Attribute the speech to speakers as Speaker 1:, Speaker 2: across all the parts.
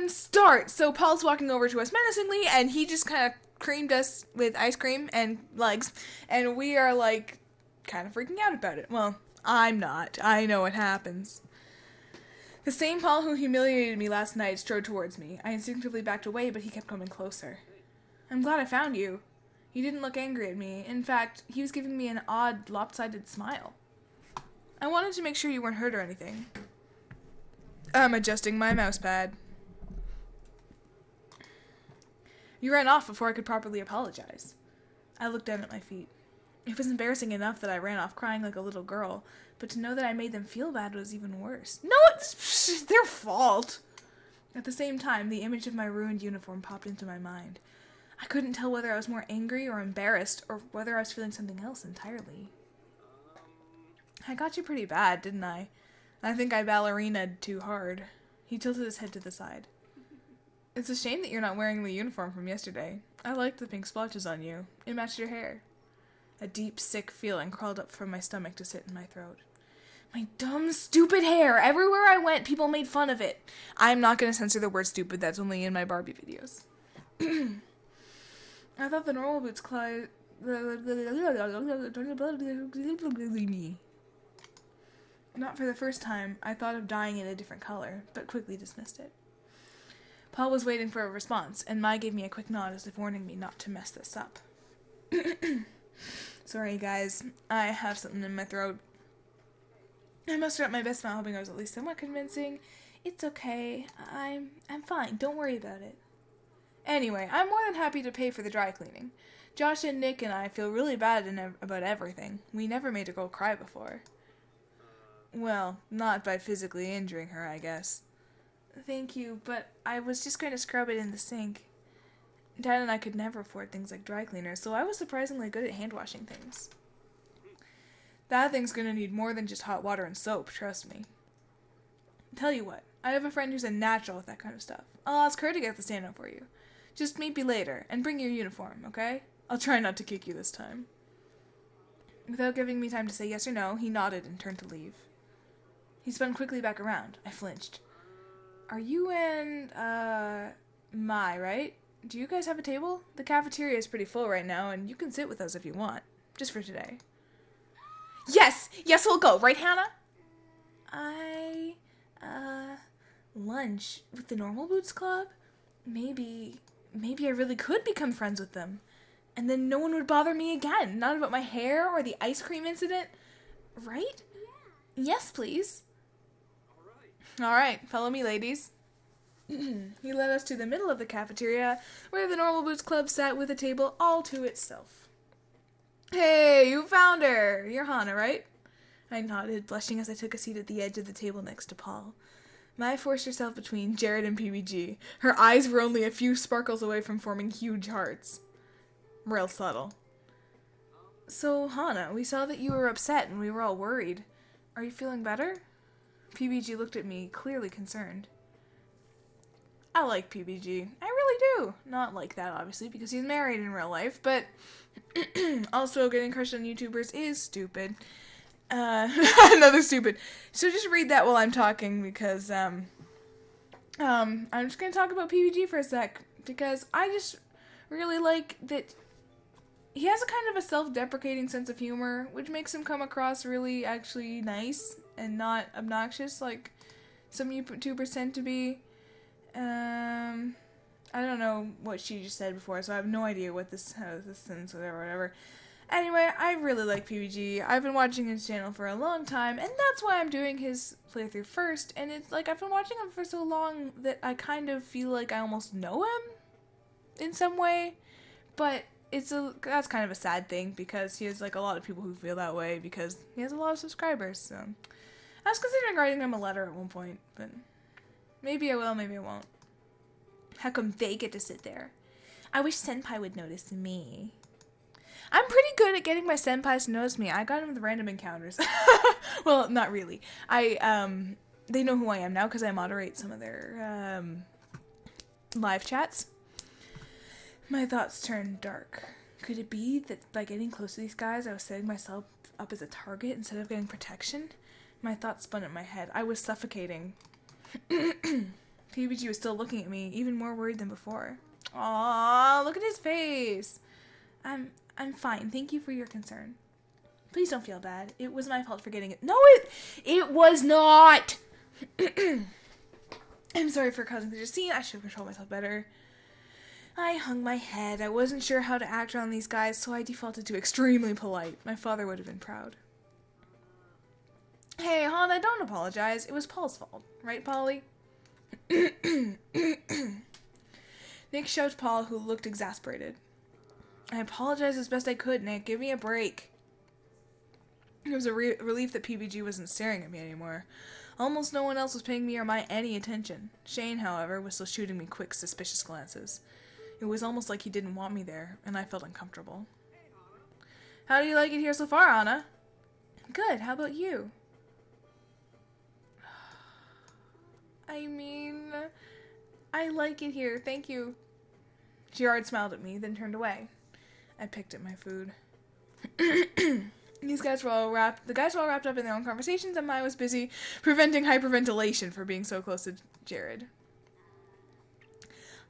Speaker 1: even start? So Paul's walking over to us menacingly, and he just kind of creamed us with ice cream and legs, and we are like kind of freaking out about it. Well, I'm not. I know what happens. The same Paul who humiliated me last night strode towards me. I instinctively backed away, but he kept coming closer. I'm glad I found you. He didn't look angry at me. In fact, he was giving me an odd, lopsided smile. I wanted to make sure you weren't hurt or anything. I'm adjusting my mouse pad. You ran off before I could properly apologize. I looked down at my feet. It was embarrassing enough that I ran off crying like a little girl, but to know that I made them feel bad was even worse. No, it's their fault. At the same time, the image of my ruined uniform popped into my mind. I couldn't tell whether I was more angry or embarrassed, or whether I was feeling something else entirely. I got you pretty bad, didn't I? I think I ballerinaed too hard. He tilted his head to the side. It's a shame that you're not wearing the uniform from yesterday. I liked the pink splotches on you. It matched your hair. A deep, sick feeling crawled up from my stomach to sit in my throat. My dumb, stupid hair! Everywhere I went, people made fun of it. I'm not going to censor the word stupid. That's only in my Barbie videos. I thought the normal boots club... Not for the first time, I thought of dyeing it a different color, but quickly dismissed it. Paul was waiting for a response, and Mai gave me a quick nod as if warning me not to mess this up. Sorry, guys. I have something in my throat. I mustered up my best smile, hoping I was at least somewhat convincing. It's okay. I'm fine. Don't worry about it. Anyway, I'm more than happy to pay for the dry cleaning. Josh and Nick and I feel really bad about everything. We never made a girl cry before. Well, not by physically injuring her, I guess. Thank you, but I was just going to scrub it in the sink. Dad and I could never afford things like dry cleaners, so I was surprisingly good at hand-washing things. That thing's going to need more than just hot water and soap, trust me. Tell you what, I have a friend who's a natural with that kind of stuff. I'll ask her to get the stand-up for you. Just meet me later, and bring your uniform, okay? I'll try not to kick you this time. Without giving me time to say yes or no, he nodded and turned to leave. He spun quickly back around. I flinched. Are you and, Mai, right? Do you guys have a table? The cafeteria is pretty full right now, and you can sit with us if you want. Just for today. Yes! Yes, we'll go. Right, Hannah? Lunch with the Normal Boots Club? Maybe I really could become friends with them. And then no one would bother me again. Not about my hair or the ice cream incident. Right? Yeah. Yes, please. All right, follow me, ladies. He led us to the middle of the cafeteria, where the Normal Boots Club sat with a table all to itself. Hey, you found her! You're Hannah, right? I nodded, blushing as I took a seat at the edge of the table next to Paul. Mai forced herself between Jared and PBG. Her eyes were only a few sparkles away from forming huge hearts. Real subtle. So, Hannah, we saw that you were upset and we were all worried. Are you feeling better? PBG looked at me, clearly concerned. I like PBG. I really do. Not like that, obviously, because he's married in real life, but also getting crushed on YouTubers is stupid. Another stupid. So just read that while I'm talking, because, I'm just gonna talk about PBG for a sec, because I just really like that he has a kind of a self-deprecating sense of humor, which makes him come across really actually nice and not obnoxious like some YouTubers tend to be. I don't know what she just said before, so I have no idea what how this sentence, whatever. Anyway, I really like PBG. I've been watching his channel for a long time, and that's why I'm doing his playthrough first, and it's like I've been watching him for so long that I kind of feel like I almost know him in some way, but that's kind of a sad thing, because he has like a lot of people who feel that way because he has a lot of subscribers, so I was considering writing him a letter at one point, but maybe I will, maybe I won't. How come they get to sit there? I wish Senpai would notice me. I'm pretty good at getting my senpais to notice me. I got them with random encounters. Well, not really. They know who I am now because I moderate some of their live chats. My thoughts turned dark. Could it be that by getting close to these guys, I was setting myself up as a target instead of getting protection? My thoughts spun in my head. I was suffocating. PBG was still looking at me, even more worried than before. Aww, look at his face. I'm fine. Thank you for your concern. Please don't feel bad. It was my fault for getting it. No, it was not! I'm sorry for causing such a scene. I should have controlled myself better. I hung my head. I wasn't sure how to act around these guys, so I defaulted to extremely polite. My father would have been proud. Hey, Hana, don't apologize. It was Paul's fault. Right, Polly? Nick shoved Paul, who looked exasperated. I apologized as best I could, Nick. Give me a break. It was a relief that PBG wasn't staring at me anymore. Almost no one else was paying me or my any attention. Shane, however, was still shooting me quick, suspicious glances. It was almost like he didn't want me there, and I felt uncomfortable. How do you like it here so far, Anna? Good. How about you? I mean, I like it here. Thank you. Gerard smiled at me, then turned away. I picked at my food. The guys were all wrapped up in their own conversations, and I was busy preventing hyperventilation for being so close to Jared.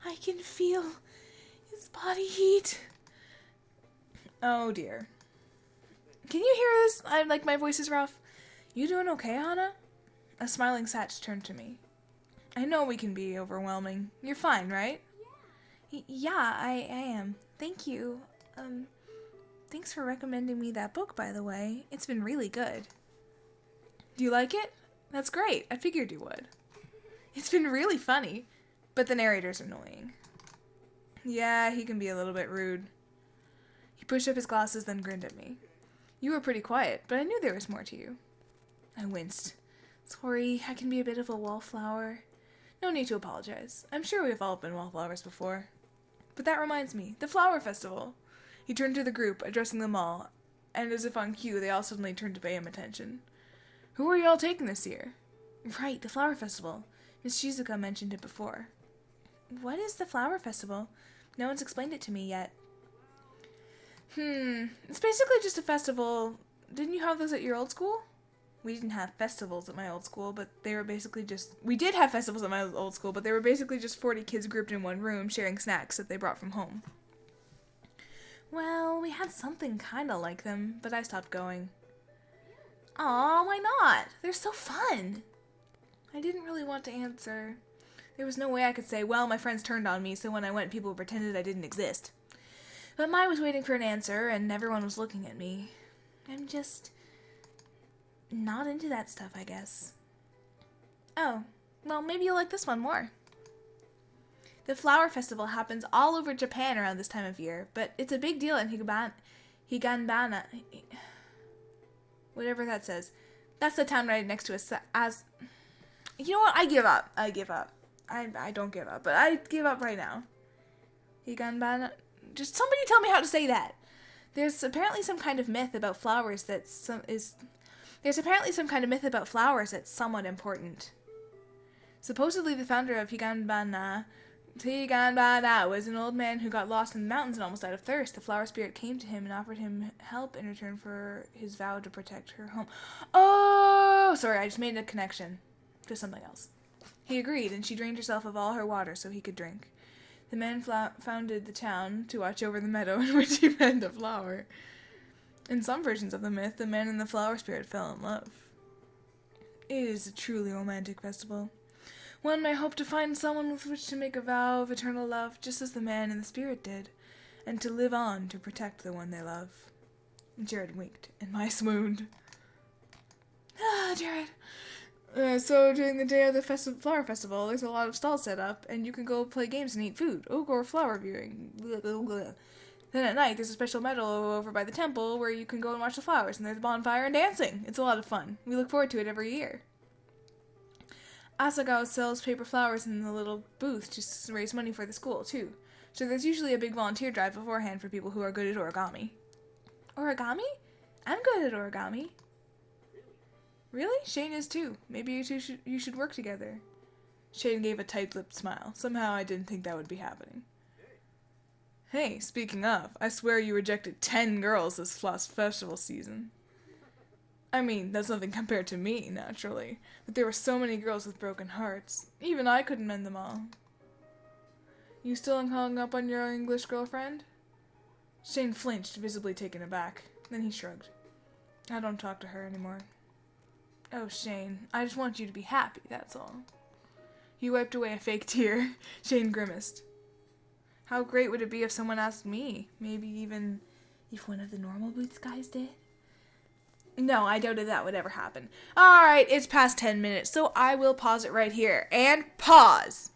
Speaker 1: I can feel his body heat. Oh dear. Can you hear this? My voice is rough. You doing okay, Hana? A smiling Satch turned to me. I know we can be overwhelming. You're fine, right? Yeah, I am. Thank you. Thanks for recommending me that book, by the way. It's been really good. Do you like it? That's great. I figured you would. It's been really funny, but the narrator's annoying. Yeah, he can be a little bit rude. He pushed up his glasses, then grinned at me. You were pretty quiet, but I knew there was more to you. I winced. Sorry, I can be a bit of a wallflower. No need to apologize. I'm sure we've all been wallflowers before. But that reminds me, the flower festival. He turned to the group, addressing them all, and as if on cue, they all suddenly turned to pay him attention. Who are you all taking this year? Right, the flower festival. Miss Shizuka mentioned it before. What is the flower festival? No one's explained it to me yet. It's basically just a festival. Didn't you have those at your old school? We didn't have festivals at my old school, but they were basically just... We did have festivals at my old school, but they were basically just 40 kids grouped in one room sharing snacks that they brought from home. Well, we had something kind of like them, but I stopped going. Aw, why not? They're so fun. I didn't really want to answer. There was no way I could say, well, my friends turned on me, so when I went, people pretended I didn't exist. But Mai was waiting for an answer, and everyone was looking at me. I'm just... not into that stuff, I guess. Oh, well, maybe you'll like this one more. The flower festival happens all over Japan around this time of year, but it's a big deal in Higanbana. Whatever that says. That's the town right next to us. You know what? I give up. I don't give up, but I give up right now. Higanbana. Just somebody tell me how to say that. There's apparently some kind of myth about flowers that's somewhat important. Supposedly the founder of Higanbana was an old man who got lost in the mountains and almost died of thirst. The flower spirit came to him and offered him help in return for his vow to protect her home. Oh, sorry, I just made a connection to something else. He agreed, and she drained herself of all her water so he could drink. The man founded the town to watch over the meadow in which he fed the flower. In some versions of the myth, the man and the flower spirit fell in love. It is a truly romantic festival. One may hope to find someone with which to make a vow of eternal love, just as the man and the spirit did, and to live on to protect the one they love. Jared winked, and Mai swooned. Ah, Jared. So during the day of the flower festival, there's a lot of stalls set up, and you can go play games and eat food, or flower viewing. Blah, blah, blah. Then at night, there's a special meadow over by the temple where you can go and watch the flowers, and there's a bonfire and dancing. It's a lot of fun. We look forward to it every year. Asagao sells paper flowers in the little booth to raise money for the school, too. So there's usually a big volunteer drive beforehand for people who are good at origami. Origami? I'm good at origami. Really? Shane is too. Maybe you should work together. Shane gave a tight-lipped smile. Somehow I didn't think that would be happening. Hey, speaking of, I swear you rejected 10 girls this last festival season. I mean, that's nothing compared to me, naturally. But there were so many girls with broken hearts. Even I couldn't mend them all. You still hung up on your English girlfriend? Shane flinched, visibly taken aback. Then he shrugged. I don't talk to her anymore. Oh, Shane, I just want you to be happy, that's all. He wiped away a fake tear. Shane grimaced. How great would it be if someone asked me? Maybe even if one of the normal Boots guys did? No, I doubted that would ever happen. Alright, it's past 10 minutes, so I will pause it right here. And pause!